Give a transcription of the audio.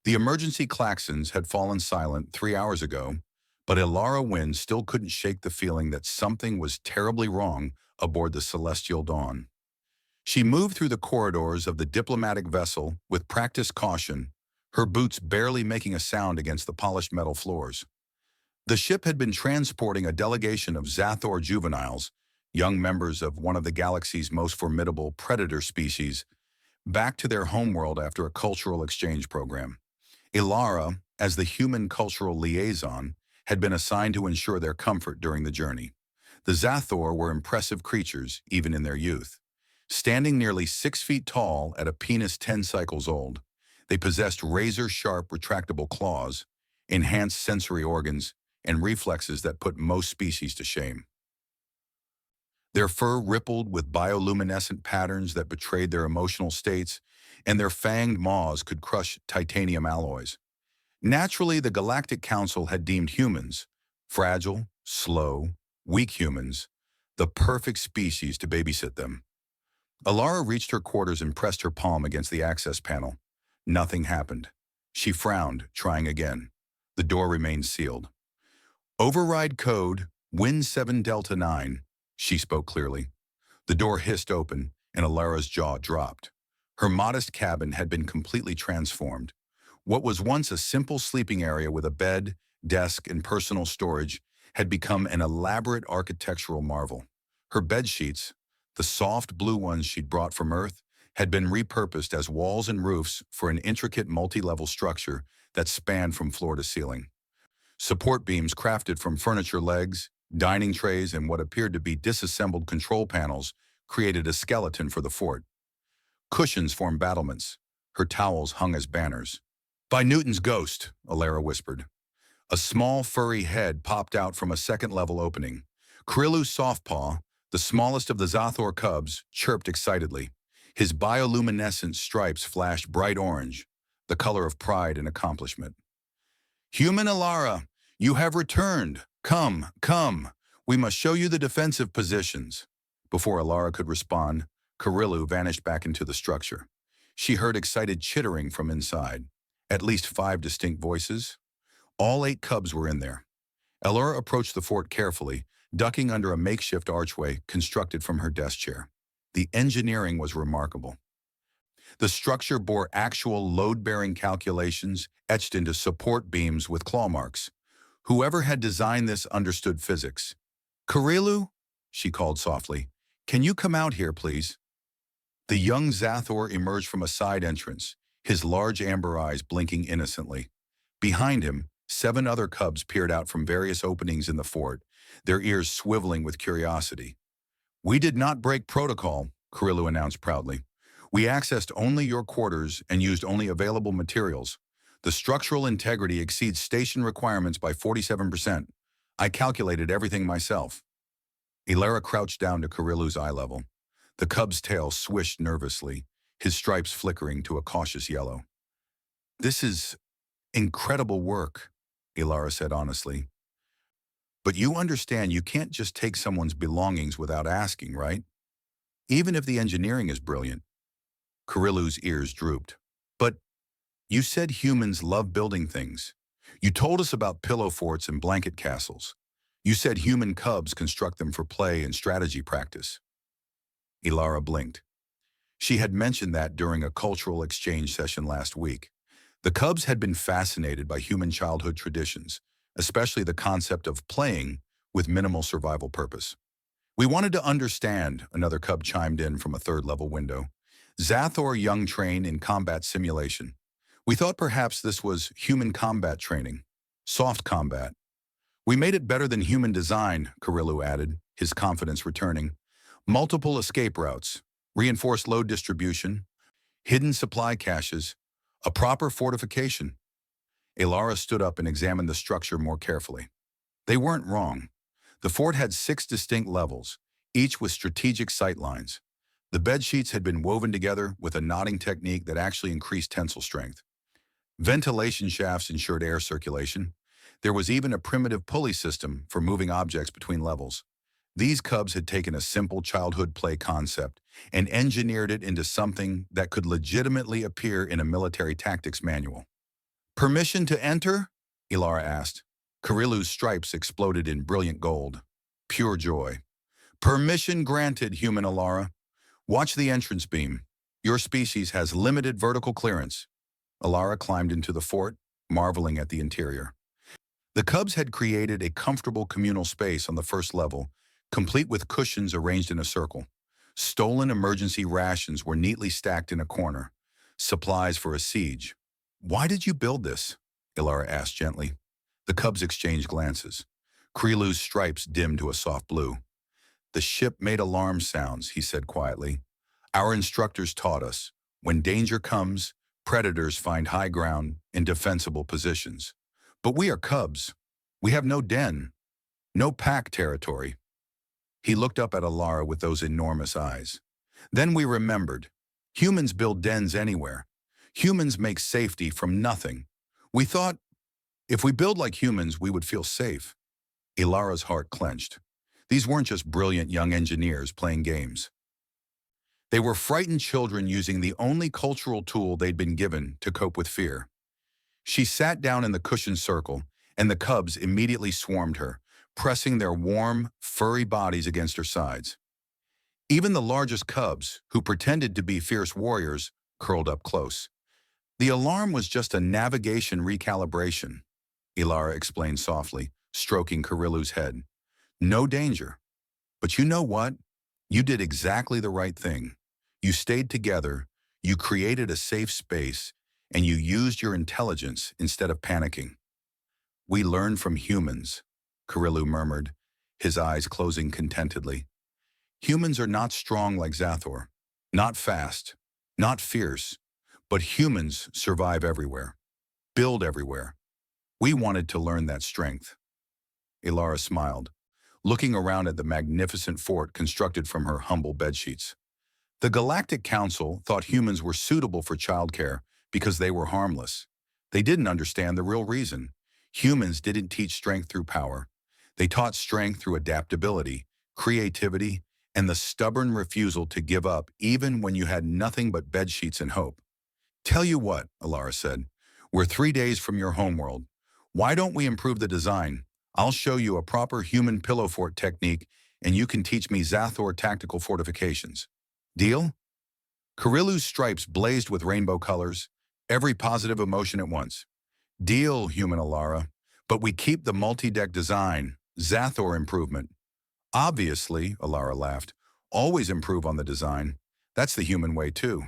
The emergency klaxons had fallen silent 3 hours ago, but Ilara Wynn still couldn't shake the feeling that something was terribly wrong aboard the Celestial Dawn. She moved through the corridors of the diplomatic vessel with practiced caution, her boots barely making a sound against the polished metal floors. The ship had been transporting a delegation of Zathor juveniles, young members of one of the galaxy's most formidable predator species, back to their homeworld after a cultural exchange program. Ilara, as the human cultural liaison, had been assigned to ensure their comfort during the journey. The Zathor were impressive creatures, even in their youth. Standing nearly 6 feet tall at a penis 10 cycles old, they possessed razor-sharp retractable claws, enhanced sensory organs, and reflexes that put most species to shame. Their fur rippled with bioluminescent patterns that betrayed their emotional states, and their fanged maws could crush titanium alloys. Naturally, the Galactic Council had deemed humans, fragile, slow, weak humans, the perfect species to babysit them. Alara reached her quarters and pressed her palm against the access panel. Nothing happened. She frowned, trying again. The door remained sealed. "Override code, Win 7 Delta 9, she spoke clearly. The door hissed open, and Alara's jaw dropped. Her modest cabin had been completely transformed. What was once a simple sleeping area with a bed, desk, and personal storage had become an elaborate architectural marvel. Her bed sheets, the soft blue ones she'd brought from Earth, had been repurposed as walls and roofs for an intricate multi-level structure that spanned from floor to ceiling. Support beams crafted from furniture legs, dining trays, and what appeared to be disassembled control panels created a skeleton for the fort. Cushions formed battlements. Her towels hung as banners. "By Newton's ghost," Alara whispered. A small, furry head popped out from a second-level opening. Kirilu's Softpaw, the smallest of the Zathor cubs, chirped excitedly. His bioluminescent stripes flashed bright orange, the color of pride and accomplishment. "Human Alara, you have returned. Come, come. We must show you the defensive positions." Before Alara could respond, Kirilu vanished back into the structure. She heard excited chittering from inside. At least 5 distinct voices. All 8 cubs were in there. Alara approached the fort carefully, ducking under a makeshift archway constructed from her desk chair. The engineering was remarkable. The structure bore actual load-bearing calculations etched into support beams with claw marks. Whoever had designed this understood physics. "Kirilu," she called softly, "can you come out here, please?" The young Zathor emerged from a side entrance, his large amber eyes blinking innocently. Behind him, 7 other cubs peered out from various openings in the fort, their ears swiveling with curiosity. "We did not break protocol," Kirilu announced proudly. "We accessed only your quarters and used only available materials. The structural integrity exceeds station requirements by 47%. I calculated everything myself." Ilara crouched down to Kirilu's eye level. The cub's tail swished nervously, his stripes flickering to a cautious yellow. "This is incredible work," Ilara said honestly. "But you understand you can't just take someone's belongings without asking, right? Even if the engineering is brilliant." Kirilu's ears drooped. "But you said humans love building things. You told us about pillow forts and blanket castles. You said human cubs construct them for play and strategy practice." Ilara blinked. She had mentioned that during a cultural exchange session last week. The cubs had been fascinated by human childhood traditions, especially the concept of playing with minimal survival purpose. "We wanted to understand," another cub chimed in from a third-level window. "Zathor young train in combat simulation. We thought perhaps this was human combat training. Soft combat." "We made it better than human design," Kirilu added, his confidence returning. "Multiple escape routes, reinforced load distribution, hidden supply caches, a proper fortification." Ilara stood up and examined the structure more carefully. They weren't wrong. The fort had 6 distinct levels, each with strategic sight lines. The bed sheets had been woven together with a knotting technique that actually increased tensile strength. Ventilation shafts ensured air circulation. There was even a primitive pulley system for moving objects between levels. These cubs had taken a simple childhood play concept and engineered it into something that could legitimately appear in a military tactics manual. Permission to enter? Ilara asked. Kirilu's stripes exploded in brilliant gold. Pure joy. Permission granted, human Ilara. Watch the entrance beam. Your species has limited vertical clearance. Ilara climbed into the fort, marveling at the interior. The cubs had created a comfortable communal space on the first level, complete with cushions arranged in a circle. Stolen emergency rations were neatly stacked in a corner. Supplies for a siege. Why did you build this? Ilara asked gently. The cubs exchanged glances. Kirilu's stripes dimmed to a soft blue. The ship made alarm sounds, he said quietly. Our instructors taught us, when danger comes, predators find high ground in defensible positions. But we are cubs. We have no den, no pack territory. He looked up at Ilara with those enormous eyes. Then we remembered. Humans build dens anywhere. Humans make safety from nothing. We thought, if we build like humans, we would feel safe. Ilara's heart clenched. These weren't just brilliant young engineers playing games. They were frightened children using the only cultural tool they'd been given to cope with fear. She sat down in the cushioned circle, and the cubs immediately swarmed her, pressing their warm, furry bodies against her sides. Even the largest cubs, who pretended to be fierce warriors, curled up close. The alarm was just a navigation recalibration, Ilara explained softly, stroking Kirilu's head. No danger. But you know what? You did exactly the right thing. You stayed together, you created a safe space, and you used your intelligence instead of panicking. We learn from humans, Kirilu murmured, his eyes closing contentedly. Humans are not strong like Zathor, not fast, not fierce, but humans survive everywhere, build everywhere. We wanted to learn that strength. Ilara smiled, looking around at the magnificent fort constructed from her humble bedsheets. The Galactic Council thought humans were suitable for childcare because they were harmless. They didn't understand the real reason. Humans didn't teach strength through power. They taught strength through adaptability, creativity, and the stubborn refusal to give up even when you had nothing but bedsheets and hope. Tell you what, Ilara said, we're 3 days from your homeworld. Why don't we improve the design? I'll show you a proper human pillow fort technique, and you can teach me Zathor tactical fortifications. Deal? Kirilu's stripes blazed with rainbow colors, every positive emotion at once. Deal, human Ilara, but we keep the multi-deck design, Zathor improvement. Obviously, Ilara laughed, always improve on the design. That's the human way too.